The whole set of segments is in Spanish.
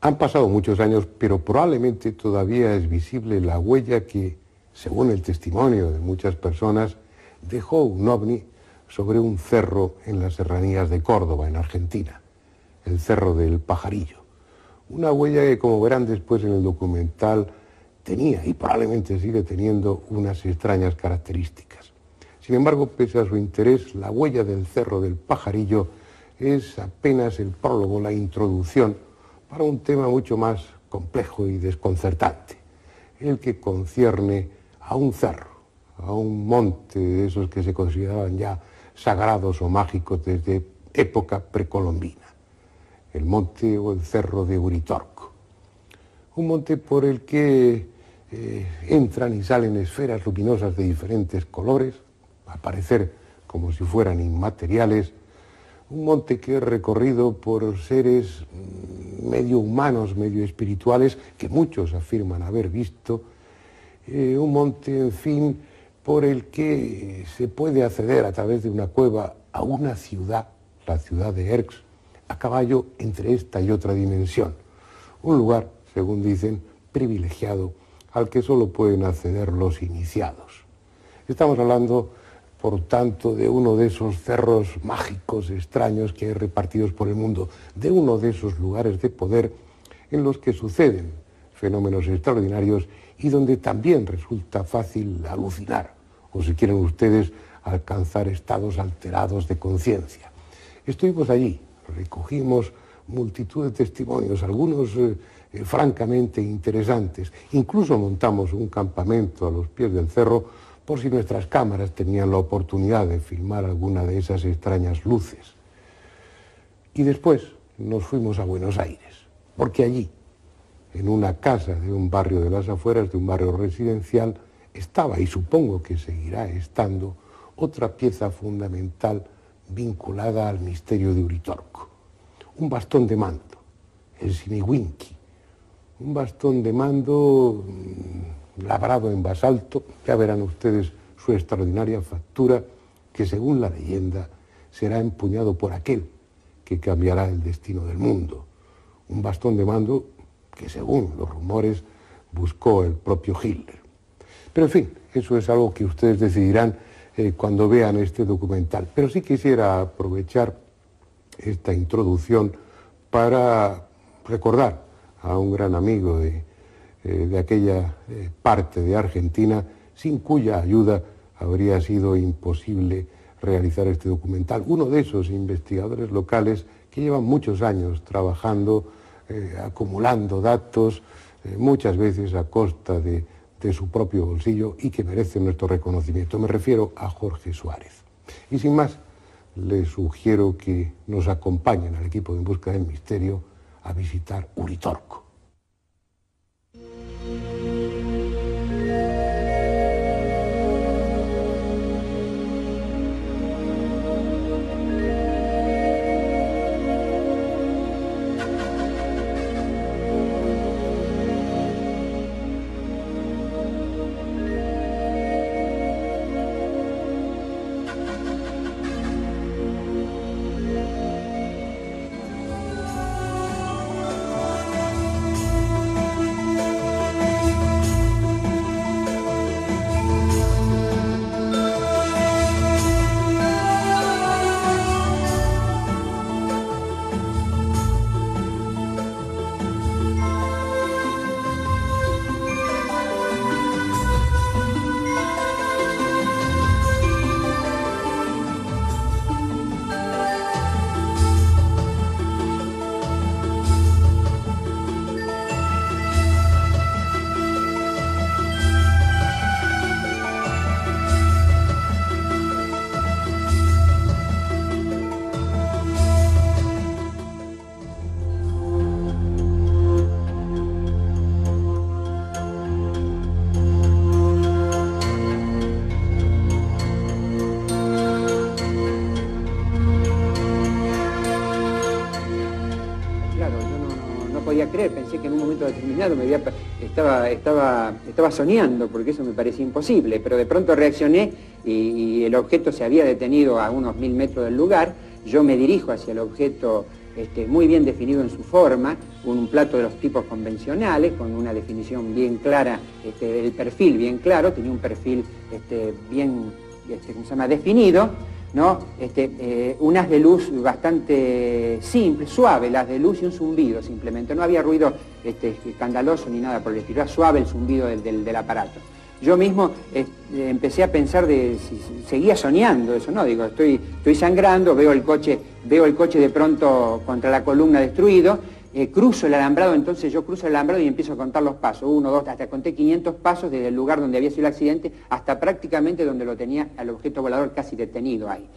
Han pasado muchos años, pero probablemente todavía es visible la huella que, según el testimonio de muchas personas, dejó un ovni sobre un cerro en las serranías de Córdoba, en Argentina, el Cerro del Pajarillo. Una huella que, como verán después en el documental, tenía y probablemente sigue teniendo unas extrañas características. Sin embargo, pese a su interés, la huella del Cerro del Pajarillo es apenas el prólogo, la introducción para un tema mucho más complejo y desconcertante, el que concierne a un cerro, a un monte de esos que se consideraban ya sagrados o mágicos desde época precolombina, el monte o el cerro de Uritorco. Un monte por el que entran y salen esferas luminosas de diferentes colores, al parecer como si fueran inmateriales, un monte que es recorrido por seres medio humanos, medio espirituales, que muchos afirman haber visto, un monte, en fin, por el que se puede acceder a través de una cueva a una ciudad, la ciudad de Erx, a caballo entre esta y otra dimensión. Un lugar, según dicen, privilegiado al que solo pueden acceder los iniciados. Estamos hablando, por tanto, de uno de esos cerros mágicos, extraños que hay repartidos por el mundo, de uno de esos lugares de poder en los que suceden fenómenos extraordinarios y donde también resulta fácil alucinar, o si quieren ustedes, alcanzar estados alterados de conciencia. Estuvimos allí, recogimos multitud de testimonios, algunos francamente interesantes. Incluso montamos un campamento a los pies del cerro por si nuestras cámaras tenían la oportunidad de filmar alguna de esas extrañas luces. Y después nos fuimos a Buenos Aires, porque allí, en una casa de un barrio de las afueras, de un barrio residencial, estaba, y supongo que seguirá estando, otra pieza fundamental vinculada al misterio de Uritorco. Un bastón de mando, el Simiwinki, un bastón de mando labrado en basalto, ya verán ustedes su extraordinaria factura, que según la leyenda será empuñado por aquel que cambiará el destino del mundo. Un bastón de mando que, según los rumores, buscó el propio Hitler. Pero en fin, eso es algo que ustedes decidirán cuando vean este documental. Pero sí quisiera aprovechar esta introducción para recordar a un gran amigo de aquella parte de Argentina, sin cuya ayuda habría sido imposible realizar este documental. Uno de esos investigadores locales que llevan muchos años trabajando, acumulando datos, muchas veces a costa de su propio bolsillo, y que merece nuestro reconocimiento. Me refiero a Jorge Suárez. Y sin más, les sugiero que nos acompañen al equipo de En Busca del Misterio a visitar Uritorco. Creer, pensé que en un momento determinado estaba soñando, porque eso me parecía imposible, pero de pronto reaccioné y el objeto se había detenido a unos 1000 metros del lugar. Yo me dirijo hacia el objeto muy bien definido en su forma, un plato de los tipos convencionales, con una definición bien clara, el perfil bien claro, tenía un perfil bien ¿cómo se llama? Definido, ¿no? Un haz de luz bastante simple, suave, el haz de luz y un zumbido simplemente, no había ruido escandaloso ni nada por el estilo, era suave el zumbido del aparato. Yo mismo empecé a pensar de si seguía soñando eso, ¿no? Digo, estoy sangrando, veo el coche de pronto contra la columna destruido, cruzo el alambrado, entonces yo cruzo el alambrado y empiezo a contar los pasos, 1, 2, hasta conté 500 pasos desde el lugar donde había sido el accidente hasta prácticamente donde lo tenía al objeto volador casi detenido ahí.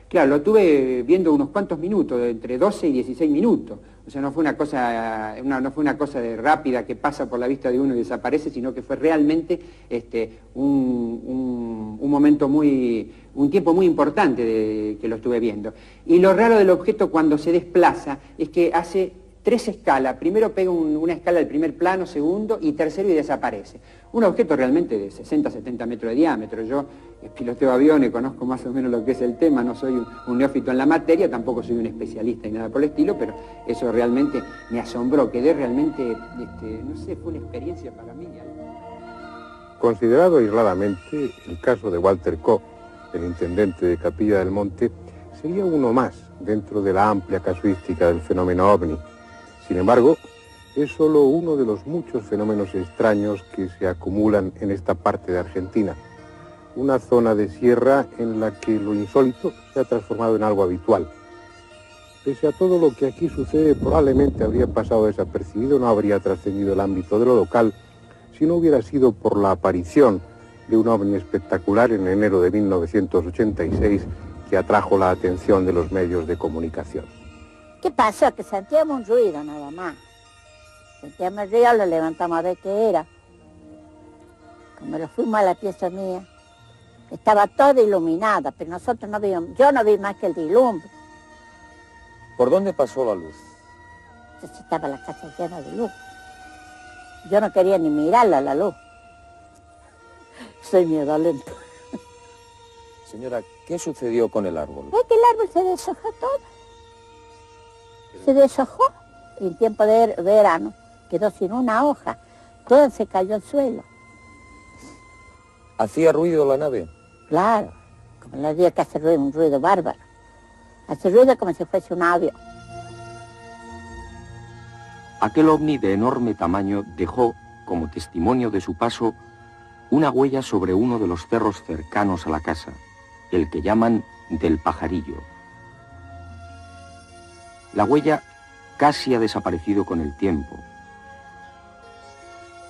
Claro, lo tuve viendo unos cuantos minutos, entre 12 y 16 minutos. O sea, no fue una cosa de rápida que pasa por la vista de uno y desaparece, sino que fue realmente un momento un tiempo muy importante que lo estuve viendo. Y lo raro del objeto cuando se desplaza es que hace 3 escalas. Primero pega una escala al primer plano, segundo y tercero y desaparece. Un objeto realmente de 60, 70 metros de diámetro. Yo piloteo aviones, conozco más o menos lo que es el tema, no soy un neófito en la materia, tampoco soy un especialista y nada por el estilo, pero eso realmente me asombró, quedé realmente, no sé, fue una experiencia para mí. Considerado aisladamente, el caso de Walter Koch, el intendente de Capilla del Monte, sería uno más dentro de la amplia casuística del fenómeno OVNI. Sin embargo, es solo uno de los muchos fenómenos extraños que se acumulan en esta parte de Argentina. Una zona de sierra en la que lo insólito se ha transformado en algo habitual. Pese a todo lo que aquí sucede, probablemente habría pasado desapercibido, no habría trascendido el ámbito de lo local, si no hubiera sido por la aparición de un ovni espectacular en enero de 1986 que atrajo la atención de los medios de comunicación. ¿Qué pasó? Que sentíamos un ruido nada más. Sentíamos el ruido, lo levantamos a ver qué era. Como lo fuimos a la pieza mía, estaba toda iluminada, pero nosotros no vimos, yo no vi más que el dilumbre. ¿Por dónde pasó la luz? Entonces estaba la casa llena de luz. Yo no quería ni mirarla la luz. Soy miedolento. Señora, ¿qué sucedió con el árbol? Es que el árbol se deshojó todo. Se deshojó y en tiempo de verano quedó sin una hoja. Todo se cayó al suelo. ¿Hacía ruido la nave? Claro, como la día que hace ruido, un ruido bárbaro. Hace ruido como si fuese un avión. Aquel ovni de enorme tamaño dejó, como testimonio de su paso, una huella sobre uno de los cerros cercanos a la casa, el que llaman del Pajarillo. La huella casi ha desaparecido con el tiempo,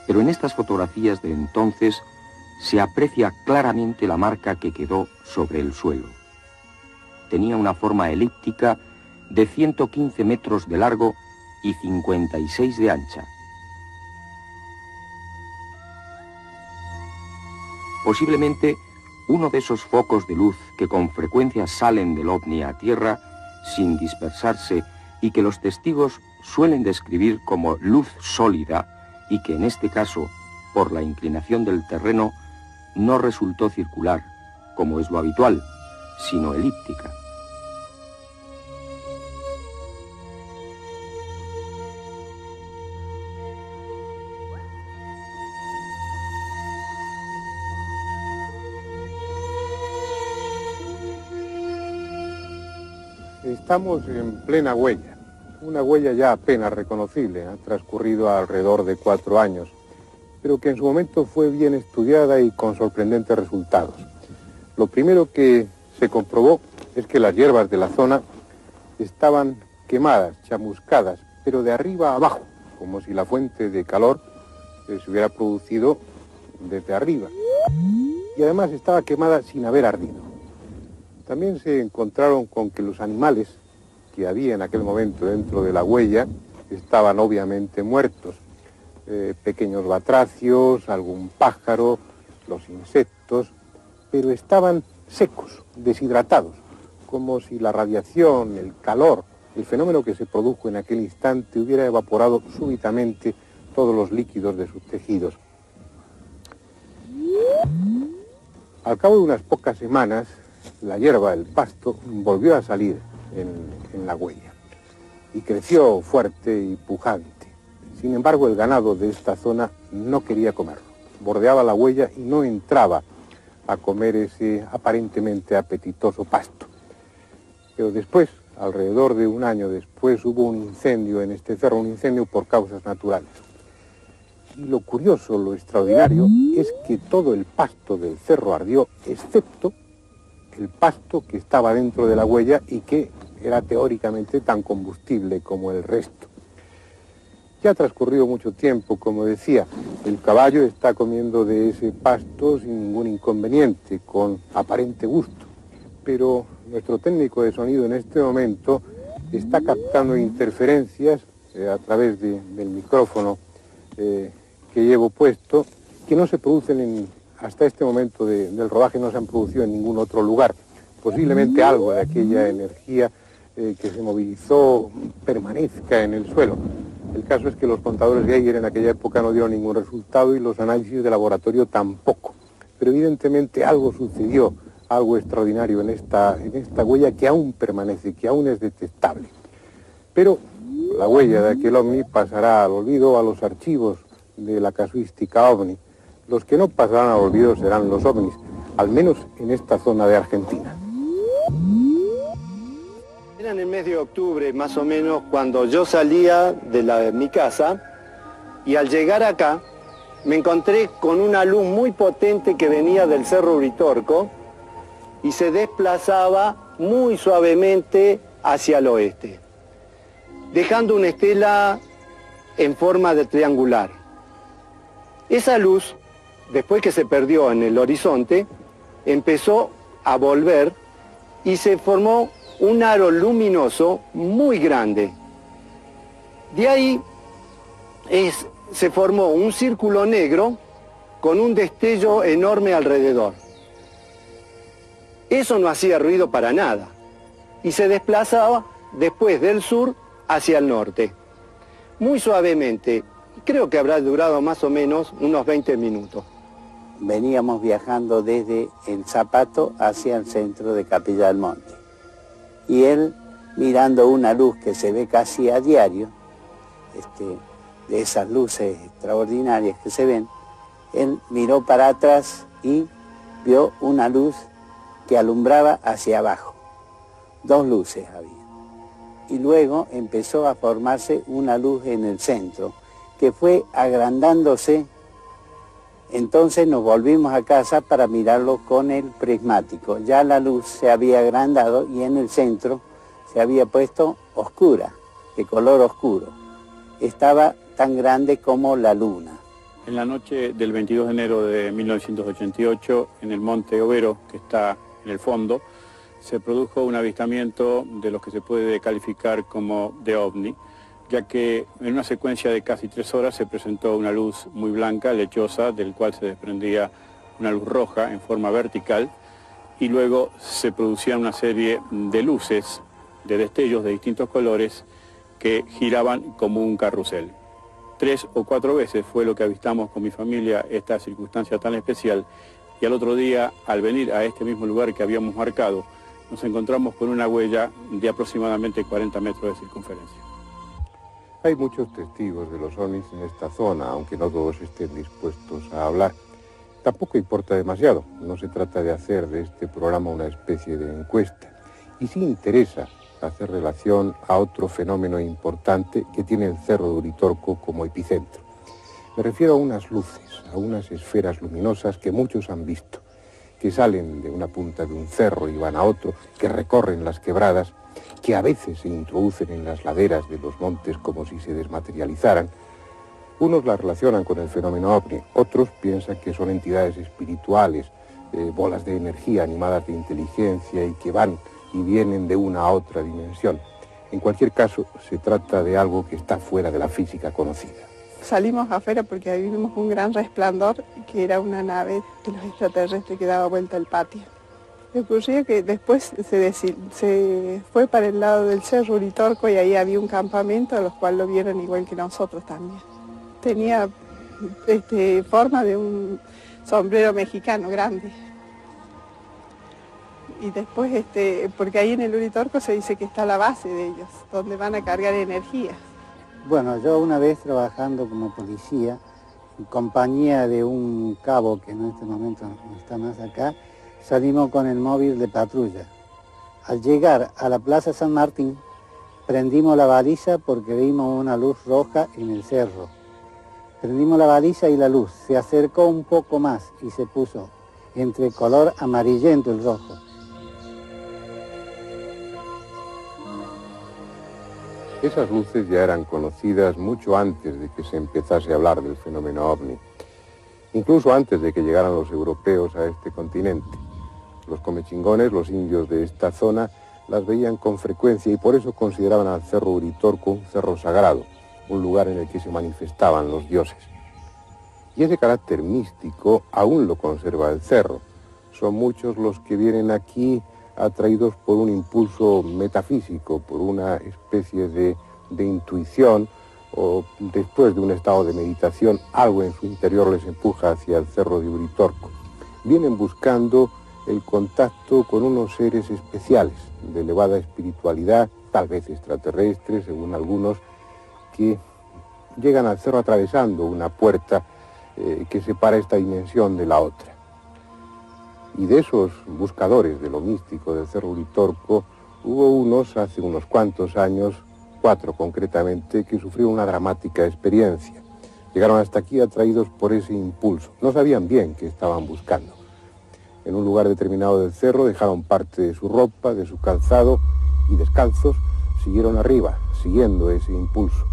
pero en estas fotografías de entonces se aprecia claramente la marca que quedó sobre el suelo. Tenía una forma elíptica de 115 metros de largo y 56 de ancha. Posiblemente uno de esos focos de luz que con frecuencia salen del ovni a tierra sin dispersarse y que los testigos suelen describir como luz sólida y que en este caso, por la inclinación del terreno, no resultó circular, como es lo habitual, sino elíptica. Estamos en plena huella, una huella ya apenas reconocible, ha transcurrido alrededor de 4 años, pero que en su momento fue bien estudiada y con sorprendentes resultados. Lo primero que se comprobó es que las hierbas de la zona estaban quemadas, chamuscadas, pero de arriba a abajo, como si la fuente de calor se hubiera producido desde arriba. Y además estaba quemada sin haber ardido. También se encontraron con que los animales que había en aquel momento dentro de la huella estaban obviamente muertos. Pequeños batracios, algún pájaro, los insectos, pero estaban secos, deshidratados, como si la radiación, el calor, el fenómeno que se produjo en aquel instante hubiera evaporado súbitamente todos los líquidos de sus tejidos. Al cabo de unas pocas semanas, la hierba, el pasto, volvió a salir en la huella. y creció fuerte y pujante. Sin embargo, el ganado de esta zona no quería comerlo. Bordeaba la huella y no entraba a comer ese aparentemente apetitoso pasto. Pero después, alrededor de un año después, hubo un incendio en este cerro, un incendio por causas naturales. Y lo curioso, lo extraordinario, es que todo el pasto del cerro ardió, excepto el pasto que estaba dentro de la huella y que era teóricamente tan combustible como el resto. Ya ha transcurrido mucho tiempo, como decía, el caballo está comiendo de ese pasto sin ningún inconveniente, con aparente gusto. Pero nuestro técnico de sonido en este momento está captando interferencias a través del micrófono que llevo puesto, que no se producen hasta este momento del rodaje, no se han producido en ningún otro lugar. Posiblemente algo de aquella energía que se movilizó permanezca en el suelo. El caso es que los contadores Geiger en aquella época no dieron ningún resultado y los análisis de laboratorio tampoco. Pero evidentemente algo sucedió, algo extraordinario en esta huella que aún permanece, que aún es detectable. Pero la huella de aquel ovni pasará al olvido, a los archivos de la casuística ovni. Los que no pasarán al olvido serán los ovnis, al menos en esta zona de Argentina. Era en el mes de octubre, más o menos, cuando yo salía de mi casa y al llegar acá me encontré con una luz muy potente que venía del Cerro Uritorco y se desplazaba muy suavemente hacia el oeste, dejando una estela en forma de triangular. Esa luz, después que se perdió en el horizonte, empezó a volver y se formó un aro luminoso muy grande. De ahí se formó un círculo negro con un destello enorme alrededor. Eso no hacía ruido para nada y se desplazaba después del sur hacia el norte, muy suavemente. Creo que habrá durado más o menos unos 20 minutos. Veníamos viajando desde el Zapato hacia el centro de Capilla del Monte. Y él, mirando una luz que se ve casi a diario, de esas luces extraordinarias que se ven, él miró para atrás y vio una luz que alumbraba hacia abajo. Dos luces había. Y luego empezó a formarse una luz en el centro, que fue agrandándose. Entonces nos volvimos a casa para mirarlo con el prismático. Ya la luz se había agrandado y en el centro se había puesto oscura, de color oscuro. Estaba tan grande como la luna. En la noche del 22 de enero de 1988, en el Monte Overo, que está en el fondo, se produjo un avistamiento de lo que se puede calificar como de ovni, ya que en una secuencia de casi 3 horas se presentó una luz muy blanca, lechosa, del cual se desprendía una luz roja en forma vertical, y luego se producían una serie de luces, de destellos de distintos colores, que giraban como un carrusel. 3 o 4 veces fue lo que avistamos con mi familia esta circunstancia tan especial, y al otro día, al venir a este mismo lugar que habíamos marcado, nos encontramos con una huella de aproximadamente 40 metros de circunferencia. Hay muchos testigos de los ovnis en esta zona, aunque no todos estén dispuestos a hablar. Tampoco importa demasiado, no se trata de hacer de este programa una especie de encuesta. Y sí interesa hacer relación a otro fenómeno importante que tiene el Cerro de Uritorco como epicentro. Me refiero a unas luces, a unas esferas luminosas que muchos han visto, que salen de una punta de un cerro y van a otro, que recorren las quebradas, que a veces se introducen en las laderas de los montes como si se desmaterializaran. Unos las relacionan con el fenómeno ovni, otros piensan que son entidades espirituales, bolas de energía animadas de inteligencia y que van y vienen de una a otra dimensión. En cualquier caso, se trata de algo que está fuera de la física conocida. Salimos afuera porque ahí vimos un gran resplandor, que era una nave de los extraterrestres que daba vuelta al patio. Me ocurrió que después se fue para el lado del Cerro Uritorco y ahí había un campamento, a los cuales lo vieron igual que nosotros también. Tenía forma de un sombrero mexicano grande. Y después, porque ahí en el Uritorco se dice que está la base de ellos, donde van a cargar energía. Bueno, yo una vez trabajando como policía, en compañía de un cabo que en este momento no está más acá, salimos con el móvil de patrulla. Al llegar a la Plaza San Martín, prendimos la baliza porque vimos una luz roja en el cerro. Prendimos la baliza y la luz se acercó un poco más y se puso entre color amarillento el rojo. Esas luces ya eran conocidas mucho antes de que se empezase a hablar del fenómeno ovni, incluso antes de que llegaran los europeos a este continente. Los comechingones, los indios de esta zona, las veían con frecuencia y por eso consideraban al Cerro Uritorco un cerro sagrado, un lugar en el que se manifestaban los dioses. Y ese carácter místico aún lo conserva el cerro. Son muchos los que vienen aquí atraídos por un impulso metafísico, por una especie de intuición, o después de un estado de meditación, algo en su interior les empuja hacia el Cerro de Uritorco. Vienen buscando el contacto con unos seres especiales, de elevada espiritualidad, tal vez extraterrestres, según algunos, que llegan al cerro atravesando una puerta que separa esta dimensión de la otra. Y de esos buscadores de lo místico del Cerro Uritorco, hubo unos hace unos cuantos años, 4 concretamente, que sufrieron una dramática experiencia. Llegaron hasta aquí atraídos por ese impulso. No sabían bien qué estaban buscando. En un lugar determinado del cerro dejaron parte de su ropa, de su calzado, y descalzos siguieron arriba, siguiendo ese impulso.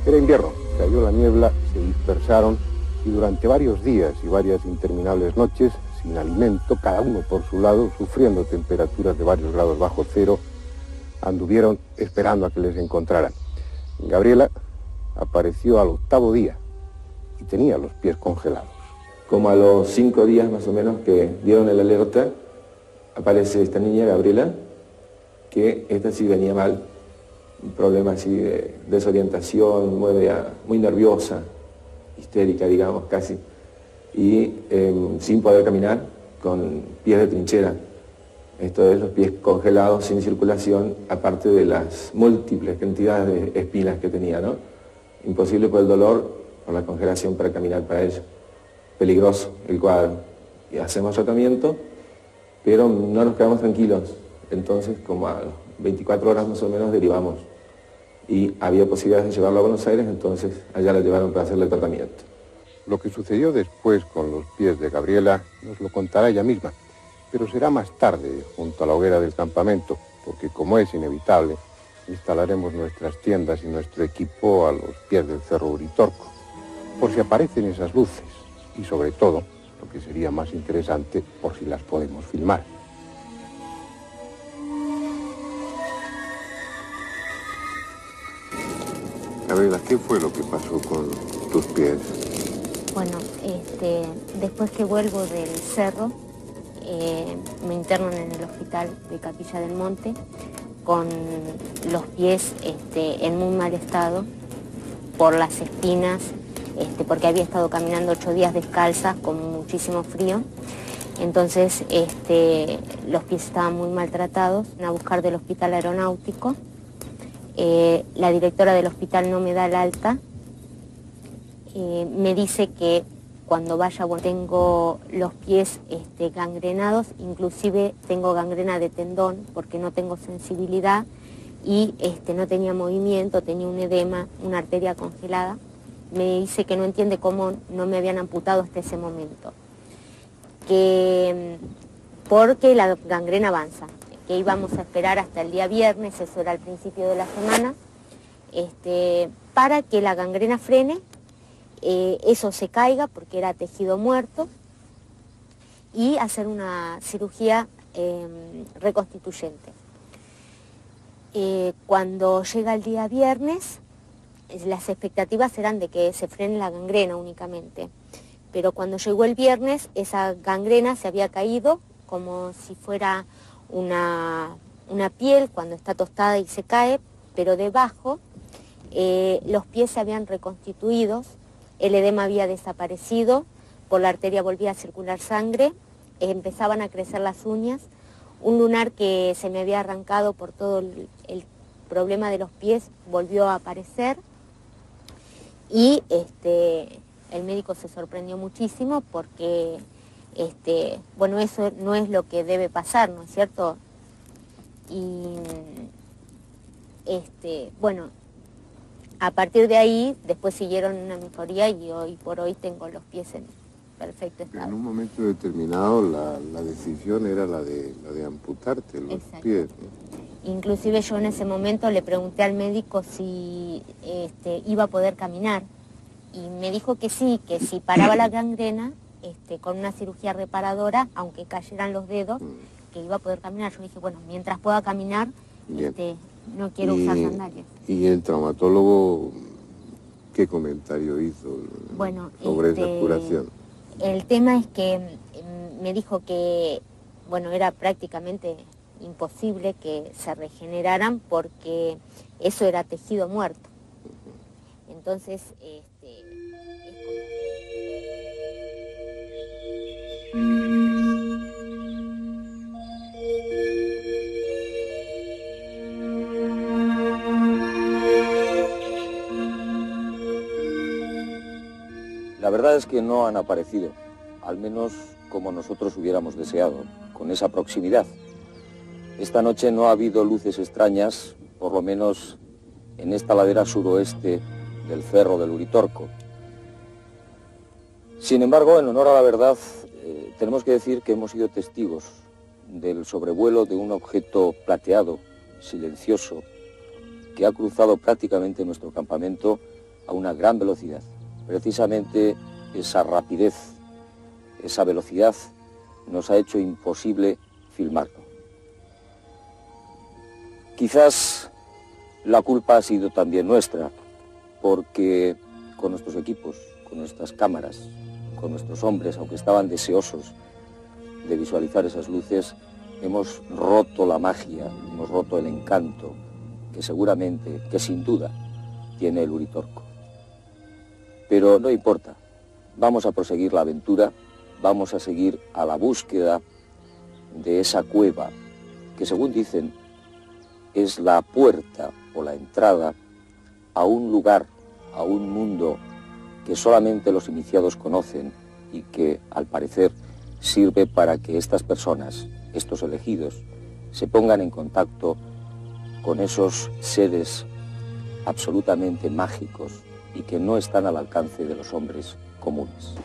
Era invierno, cayó la niebla, se dispersaron, y durante varios días y varias interminables noches, sin alimento, cada uno por su lado, sufriendo temperaturas de varios grados bajo cero, anduvieron esperando a que les encontraran. Gabriela apareció al 8º día y tenía los pies congelados. Como a los 5 días más o menos que dieron el alerta, aparece esta niña, Gabriela, que esta sí venía mal, un problema así de desorientación, muy nerviosa, histérica, digamos, casi, y sin poder caminar, con pies de trinchera. Esto es, los pies congelados, sin circulación, aparte de las múltiples cantidades de espinas que tenía, ¿no? Imposible por el dolor, por la congelación para caminar para ella. Peligroso el cuadro. Y hacemos tratamiento, pero no nos quedamos tranquilos. Entonces, como a las 24 horas más o menos, derivamos. Y había posibilidades de llevarlo a Buenos Aires, entonces allá la llevaron para hacerle tratamiento. Lo que sucedió después con los pies de Gabriela nos lo contará ella misma, pero será más tarde, junto a la hoguera del campamento, porque como es inevitable, instalaremos nuestras tiendas y nuestro equipo a los pies del Cerro Uritorco, por si aparecen esas luces, y sobre todo, lo que sería más interesante, por si las podemos filmar. Gabriela, ¿qué fue lo que pasó con tus pies? Bueno, después que vuelvo del cerro, me internan en el hospital de Capilla del Monte con los pies en muy mal estado por las espinas, porque había estado caminando 8 días descalzas con muchísimo frío. Entonces los pies estaban muy maltratados. A buscar del hospital aeronáutico. La directora del hospital no me da el alta. Me dice que cuando vaya, bueno, tengo los pies gangrenados, inclusive tengo gangrena de tendón porque no tengo sensibilidad y no tenía movimiento, tenía un edema, una arteria congelada. Me dice que no entiende cómo no me habían amputado hasta ese momento, porque la gangrena avanza, que íbamos a esperar hasta el día viernes, eso era al principio de la semana, para que la gangrena frene, eso se caiga porque era tejido muerto, y hacer una cirugía reconstituyente. Cuando llega el día viernes, las expectativas eran de que se frene la gangrena únicamente, pero cuando llegó el viernes esa gangrena se había caído como si fuera una piel cuando está tostada y se cae, pero debajo los pies se habían reconstituido, el edema había desaparecido, por la arteria volvía a circular sangre, empezaban a crecer las uñas, un lunar que se me había arrancado por todo el problema de los pies volvió a aparecer y el médico se sorprendió muchísimo porque, bueno, eso no es lo que debe pasar, ¿no es cierto? Y, bueno, a partir de ahí, después siguieron una mejoría y hoy por hoy tengo los pies en perfecto estado. En un momento determinado la decisión era la de amputarte los pies, ¿no? Inclusive yo en ese momento le pregunté al médico si iba a poder caminar y me dijo que sí, que si paraba la gangrena, con una cirugía reparadora, aunque cayeran los dedos, que iba a poder caminar. Yo dije, bueno, mientras pueda caminar, no quiero usar sandalias. ¿Y el traumatólogo qué comentario hizo sobre esa curación? El tema es que me dijo que, bueno, era prácticamente imposible que se regeneraran porque eso era tejido muerto. Entonces, La verdad es que no han aparecido, al menos como nosotros hubiéramos deseado, con esa proximidad. Esta noche no ha habido luces extrañas, por lo menos en esta ladera suroeste del Cerro del Uritorco. Sin embargo, en honor a la verdad, tenemos que decir que hemos sido testigos del sobrevuelo de un objeto plateado, silencioso, que ha cruzado prácticamente nuestro campamento a una gran velocidad. Precisamente esa rapidez, esa velocidad nos ha hecho imposible filmarlo. Quizás la culpa ha sido también nuestra, porque con nuestros equipos, con nuestras cámaras, con nuestros hombres, aunque estaban deseosos de visualizar esas luces, hemos roto la magia, hemos roto el encanto que seguramente, que sin duda, tiene el Uritorco. Pero no importa, vamos a proseguir la aventura, vamos a seguir a la búsqueda de esa cueva que, según dicen, es la puerta o la entrada a un lugar, a un mundo que solamente los iniciados conocen y que, al parecer, sirve para que estas personas, estos elegidos, se pongan en contacto con esos seres absolutamente mágicos y que no están al alcance de los hombres comunes.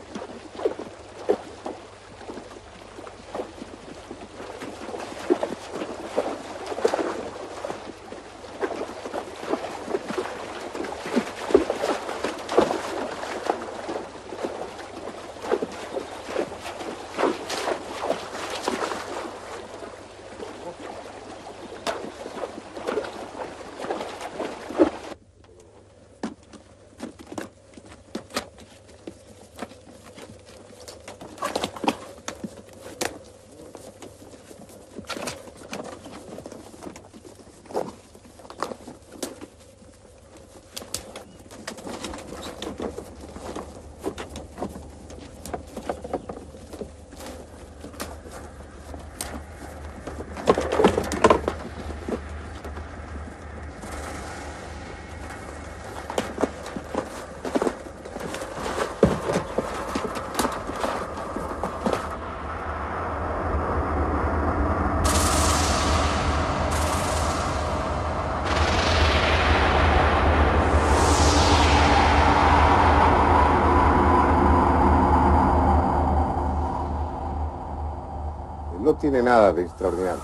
No tiene nada de extraordinario,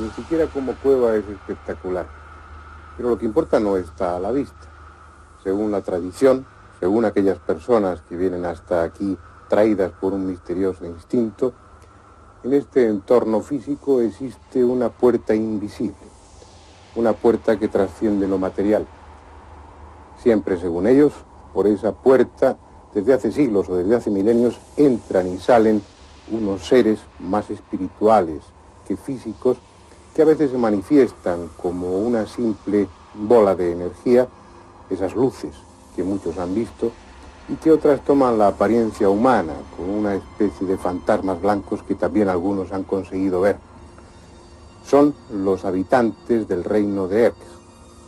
ni siquiera como cueva es espectacular, pero lo que importa no está a la vista. Según la tradición, según aquellas personas que vienen hasta aquí traídas por un misterioso instinto, en este entorno físico existe una puerta invisible, una puerta que trasciende lo material. Siempre, según ellos, por esa puerta, desde hace siglos o desde hace milenios, entran y salen unos seres más espirituales que físicos, que a veces se manifiestan como una simple bola de energía, esas luces que muchos han visto, y que otras toman la apariencia humana, con una especie de fantasmas blancos que también algunos han conseguido ver. Son los habitantes del reino de Erx,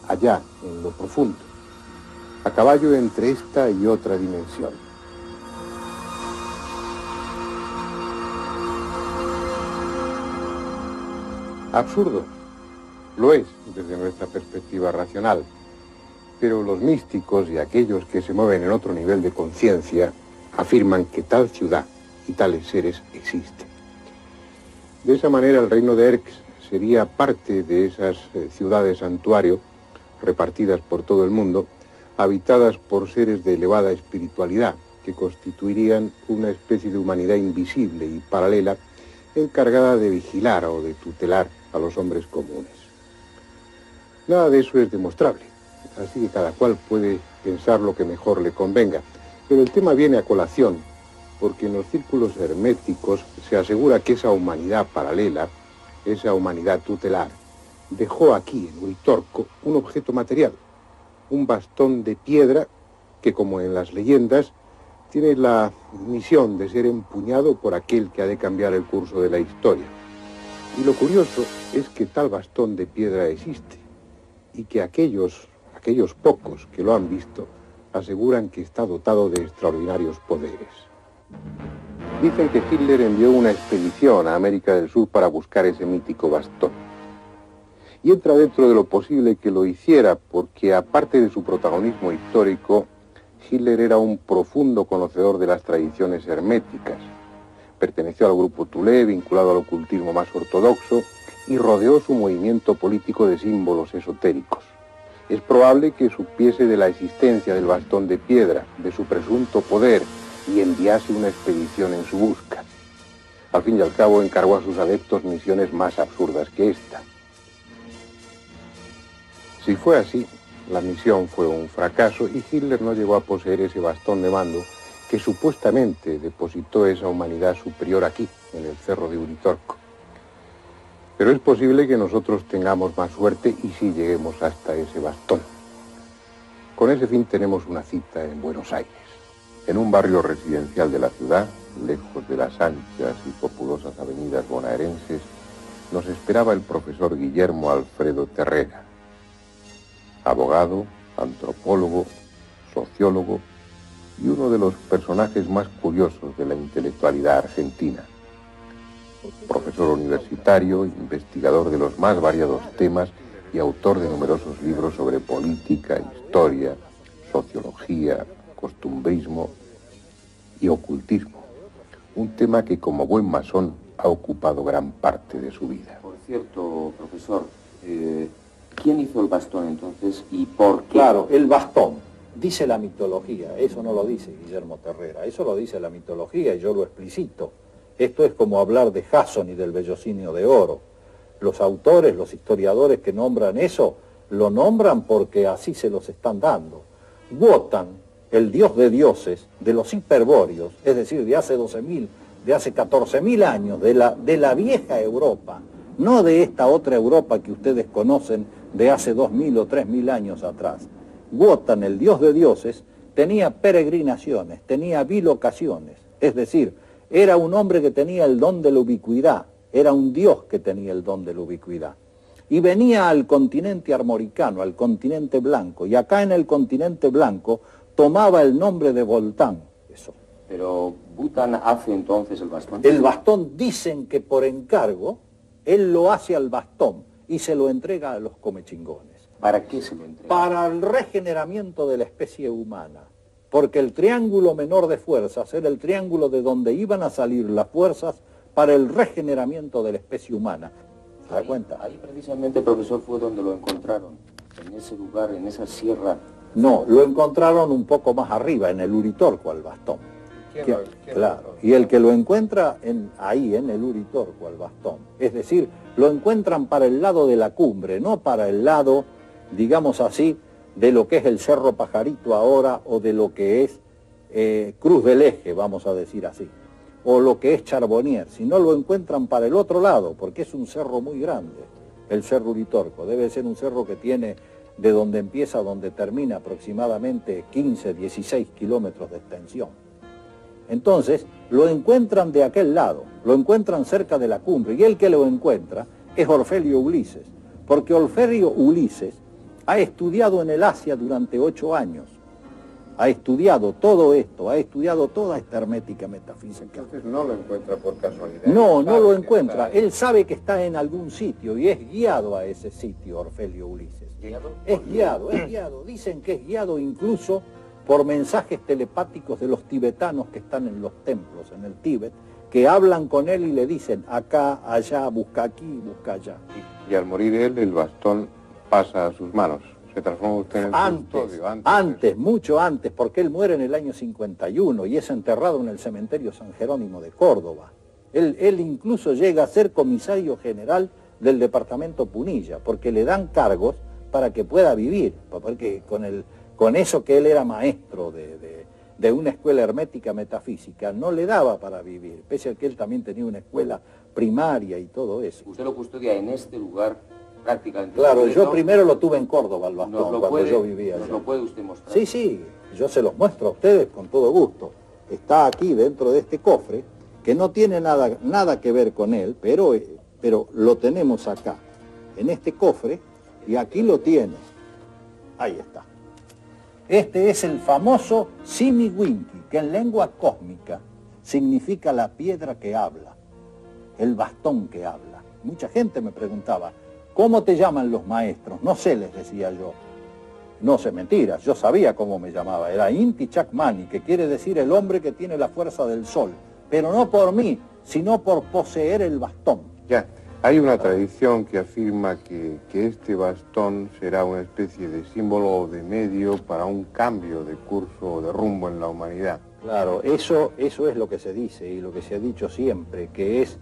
allá en lo profundo, a caballo entre esta y otra dimensión. Absurdo, lo es desde nuestra perspectiva racional, pero los místicos y aquellos que se mueven en otro nivel de conciencia afirman que tal ciudad y tales seres existen. De esa manera el reino de Erx sería parte de esas ciudades santuario repartidas por todo el mundo, habitadas por seres de elevada espiritualidad que constituirían una especie de humanidad invisible y paralela encargada de vigilar o de tutelar a los hombres comunes. Nada de eso es demostrable, así que cada cual puede pensar lo que mejor le convenga. Pero el tema viene a colación, porque en los círculos herméticos se asegura que esa humanidad paralela, esa humanidad tutelar, dejó aquí, en Uritorco, un objeto material, un bastón de piedra que, como en las leyendas, tiene la misión de ser empuñado por aquel que ha de cambiar el curso de la historia. Y lo curioso es que tal bastón de piedra existe, y que aquellos pocos que lo han visto aseguran que está dotado de extraordinarios poderes. Dicen que Hitler envió una expedición a América del Sur para buscar ese mítico bastón. Y entra dentro de lo posible que lo hiciera, porque aparte de su protagonismo histórico, Hitler era un profundo conocedor de las tradiciones herméticas. Perteneció al grupo Thule, vinculado al ocultismo más ortodoxo, y rodeó su movimiento político de símbolos esotéricos. Es probable que supiese de la existencia del bastón de piedra, de su presunto poder, y enviase una expedición en su busca. Al fin y al cabo encargó a sus adeptos misiones más absurdas que esta. Si fue así, la misión fue un fracaso y Hitler no llegó a poseer ese bastón de mando que supuestamente depositó esa humanidad superior aquí, en el cerro de Uritorco. Pero es posible que nosotros tengamos más suerte y sí lleguemos hasta ese bastón. Con ese fin tenemos una cita en Buenos Aires. En un barrio residencial de la ciudad, lejos de las anchas y populosas avenidas bonaerenses, nos esperaba el profesor Guillermo Alfredo Terrera, abogado, antropólogo, sociólogo y uno de los personajes más curiosos de la intelectualidad argentina. Profesor universitario, investigador de los más variados temas y autor de numerosos libros sobre política, historia, sociología, costumbrismo y ocultismo. Un tema que como buen masón ha ocupado gran parte de su vida. Por cierto, profesor, ¿quién hizo el bastón entonces y por qué? Claro, el bastón. Dice la mitología, eso no lo dice Guillermo Terrera, eso lo dice la mitología y yo lo explicito. Esto es como hablar de Jason y del vellocinio de oro. Los autores, los historiadores que nombran eso, lo nombran porque así se los están dando. Wotan, el dios de dioses, de los hiperbóreos, es decir, de hace 12.000, de hace 14.000 años, de la vieja Europa, no de esta otra Europa que ustedes conocen de hace 2.000 o 3.000 años atrás. Wotan, el dios de dioses, tenía peregrinaciones, tenía bilocaciones, es decir, era un hombre que tenía el don de la ubicuidad, era un dios que tenía el don de la ubicuidad. Y venía al continente armoricano, al continente blanco, y acá en el continente blanco tomaba el nombre de Voltán. Eso. Pero Wotan hace entonces el bastón. El bastón dicen que por encargo, él lo hace al bastón y se lo entrega a los comechingones. ¿Para qué se lo entrega? Para el regeneramiento de la especie humana. Porque el triángulo menor de fuerzas era el triángulo de donde iban a salir las fuerzas para el regeneramiento de la especie humana. ¿Se da cuenta? Ahí precisamente, profesor, fue donde lo encontraron, en ese lugar, en esa sierra. No, lo encontraron un poco más arriba, en el Uritorco, al bastón. Claro, y el que lo encuentra ahí, en el Uritorco, al bastón. Es decir, lo encuentran para el lado de la cumbre, no para el lado, digamos así, de lo que es el Cerro Pajarito ahora, o de lo que es Cruz del Eje, vamos a decir así, o lo que es Charbonnier, si no lo encuentran para el otro lado, porque es un cerro muy grande, el Cerro Uritorco, debe ser un cerro que tiene de donde empieza a donde termina aproximadamente 15, 16 kilómetros de extensión. Entonces, lo encuentran de aquel lado, lo encuentran cerca de la cumbre, y el que lo encuentra es Orfelio Ulises, porque Orfelio Ulises ha estudiado en el Asia durante 8 años, ha estudiado todo esto, ha estudiado toda esta hermética metafísica. Entonces no lo encuentra por casualidad. No lo encuentra, él sabe que está en algún sitio y es guiado a ese sitio, Orfelio Ulises. ¿Guiado? Es guiado, dicen que es guiado incluso por mensajes telepáticos de los tibetanos que están en los templos, en el Tíbet, que hablan con él y le dicen acá, allá, busca aquí, busca allá. Y al morir él, el bastón pasa a sus manos. Se transforma usted en el custodio. Antes, mucho antes, porque él muere en el año 51 y es enterrado en el cementerio San Jerónimo de Córdoba. Él incluso llega a ser comisario general del departamento Punilla, porque le dan cargos para que pueda vivir, porque con eso que él era maestro de una escuela hermética metafísica, no le daba para vivir, pese a que él también tenía una escuela primaria y todo eso. Usted lo custodia en este lugar prácticamente. Claro, yo primero lo tuve en Córdoba, el bastón, cuando yo vivía allá. ¿Nos lo puede usted mostrar? Sí, yo se los muestro a ustedes con todo gusto. Está aquí dentro de este cofre, que no tiene nada que ver con él, pero lo tenemos acá, en este cofre, y aquí lo tiene. Ahí está. Este es el famoso Simiwinki, que en lengua cósmica significa la piedra que habla, el bastón que habla. Mucha gente me preguntaba, ¿cómo te llaman los maestros? No sé, les decía yo. No sé mentiras, yo sabía cómo me llamaba. Era Inti Chakmani, que quiere decir el hombre que tiene la fuerza del sol. Pero no por mí, sino por poseer el bastón. Ya, hay una tradición que afirma que este bastón será una especie de símbolo o de medio para un cambio de curso o de rumbo en la humanidad. Claro, eso es lo que se dice y lo que se ha dicho siempre, que es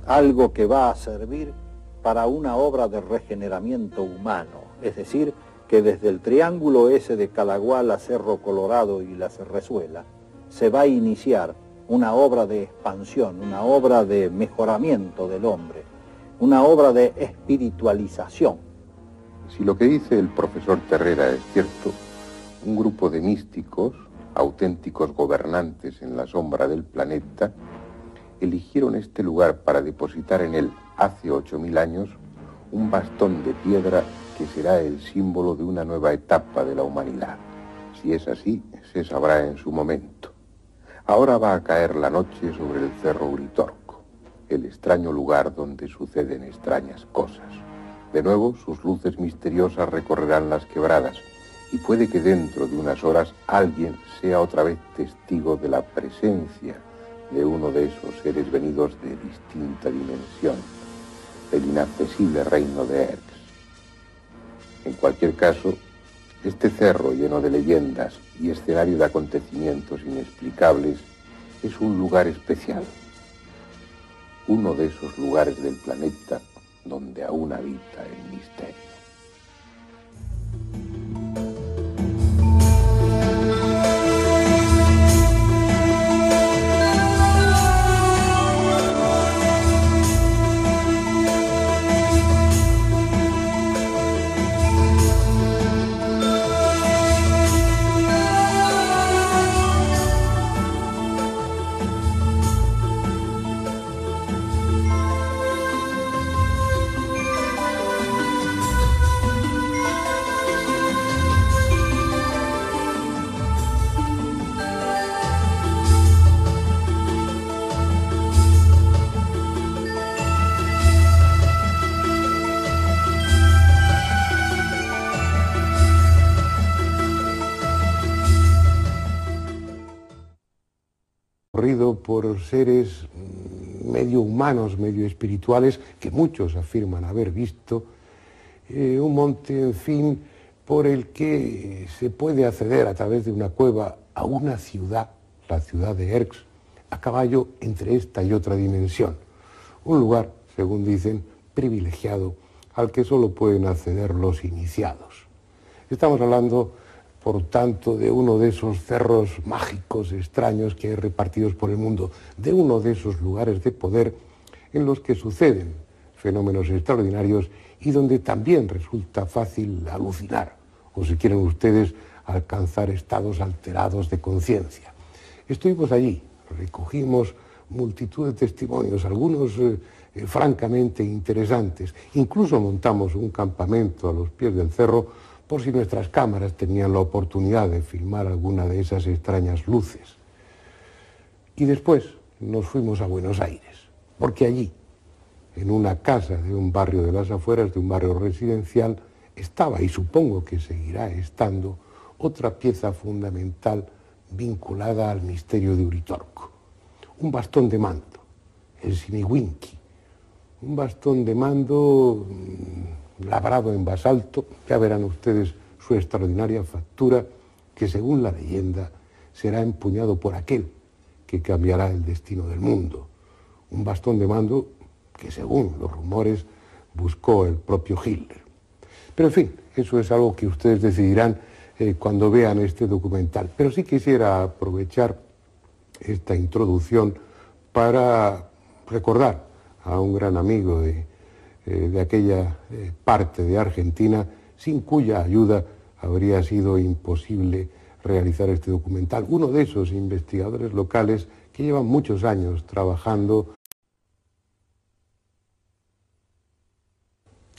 algo que va a servir para una obra de regeneramiento humano. Es decir, que desde el triángulo ese de Calaguala, Cerro Colorado y la Cerrezuela, se va a iniciar una obra de expansión, una obra de mejoramiento del hombre, una obra de espiritualización. Si lo que dice el profesor Terrera es cierto, un grupo de místicos, auténticos gobernantes en la sombra del planeta, eligieron este lugar para depositar en él, hace 8000 años, un bastón de piedra que será el símbolo de una nueva etapa de la humanidad. Si es así, se sabrá en su momento. Ahora va a caer la noche sobre el Cerro Uritorco, el extraño lugar donde suceden extrañas cosas. De nuevo, sus luces misteriosas recorrerán las quebradas y puede que dentro de unas horas alguien sea otra vez testigo de la presencia de uno de esos seres venidos de distinta dimensión, del inaccesible reino de Erx. En cualquier caso, este cerro lleno de leyendas y escenario de acontecimientos inexplicables es un lugar especial, uno de esos lugares del planeta donde aún habita el misterio. Por seres medio humanos, medio espirituales, que muchos afirman haber visto, un monte, en fin, por el que se puede acceder a través de una cueva a una ciudad, la ciudad de Erx, a caballo entre esta y otra dimensión. Un lugar, según dicen, privilegiado, al que solo pueden acceder los iniciados. Estamos hablando, por tanto, de uno de esos cerros mágicos, extraños que hay repartidos por el mundo, de uno de esos lugares de poder en los que suceden fenómenos extraordinarios y donde también resulta fácil alucinar, o si quieren ustedes, alcanzar estados alterados de conciencia. Estuvimos allí, recogimos multitud de testimonios, algunos francamente interesantes. Incluso montamos un campamento a los pies del cerro por si nuestras cámaras tenían la oportunidad de filmar alguna de esas extrañas luces. Y después nos fuimos a Buenos Aires, porque allí, en una casa de un barrio de las afueras, de un barrio residencial, estaba, y supongo que seguirá estando, otra pieza fundamental vinculada al misterio de Uritorco. Un bastón de mando, el Simiwinki, un bastón de mando labrado en basalto, ya verán ustedes su extraordinaria factura, que según la leyenda será empuñado por aquel que cambiará el destino del mundo. Un bastón de mando que según los rumores buscó el propio Hitler. Pero en fin, eso es algo que ustedes decidirán cuando vean este documental. Pero sí quisiera aprovechar esta introducción para recordar a un gran amigo de aquella parte de Argentina, sin cuya ayuda habría sido imposible realizar este documental. Uno de esos investigadores locales que llevan muchos años trabajando.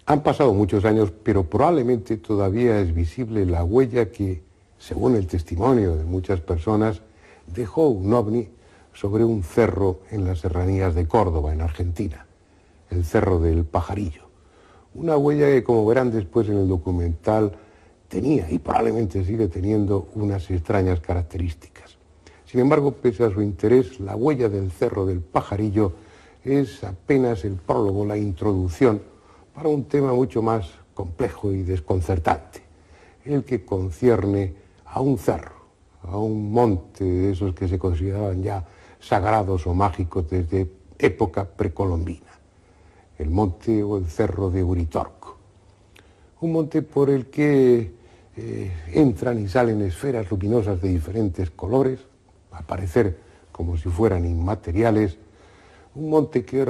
Han pasado muchos años, pero probablemente todavía es visible la huella que, según el testimonio de muchas personas, dejó un ovni sobre un cerro en las serranías de Córdoba, en Argentina, el Cerro del Pajarillo. Una huella que, como verán después en el documental, tenía y probablemente sigue teniendo unas extrañas características. Sin embargo, pese a su interés, la huella del Cerro del Pajarillo es apenas el prólogo, la introducción para un tema mucho más complejo y desconcertante, el que concierne a un cerro, a un monte de esos que se consideraban ya sagrados o mágicos desde época precolombina, el monte o el cerro de Uritorco. Un monte por el que entran y salen esferas luminosas de diferentes colores, a parecer como si fueran inmateriales, un monte que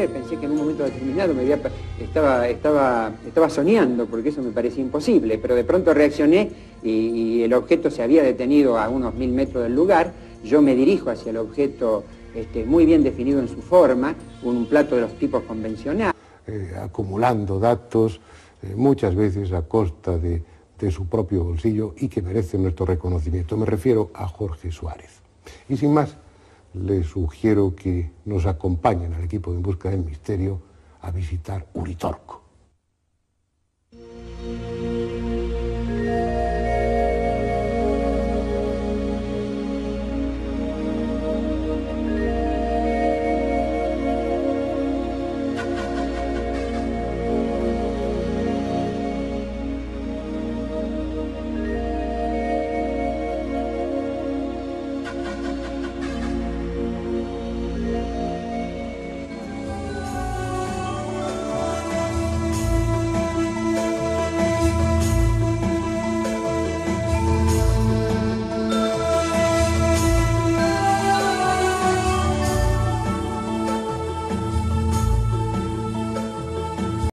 pensé que en un momento determinado estaba soñando, porque eso me parecía imposible, pero de pronto reaccioné y el objeto se había detenido a unos 1000 metros del lugar. Yo me dirijo hacia el objeto muy bien definido en su forma, un plato de los tipos convencionales. Acumulando datos, muchas veces a costa de su propio bolsillo y que merece nuestro reconocimiento. Me refiero a Jorge Suárez. Y sin más, les sugiero que nos acompañen al equipo de En Busca del Misterio a visitar Uritorco.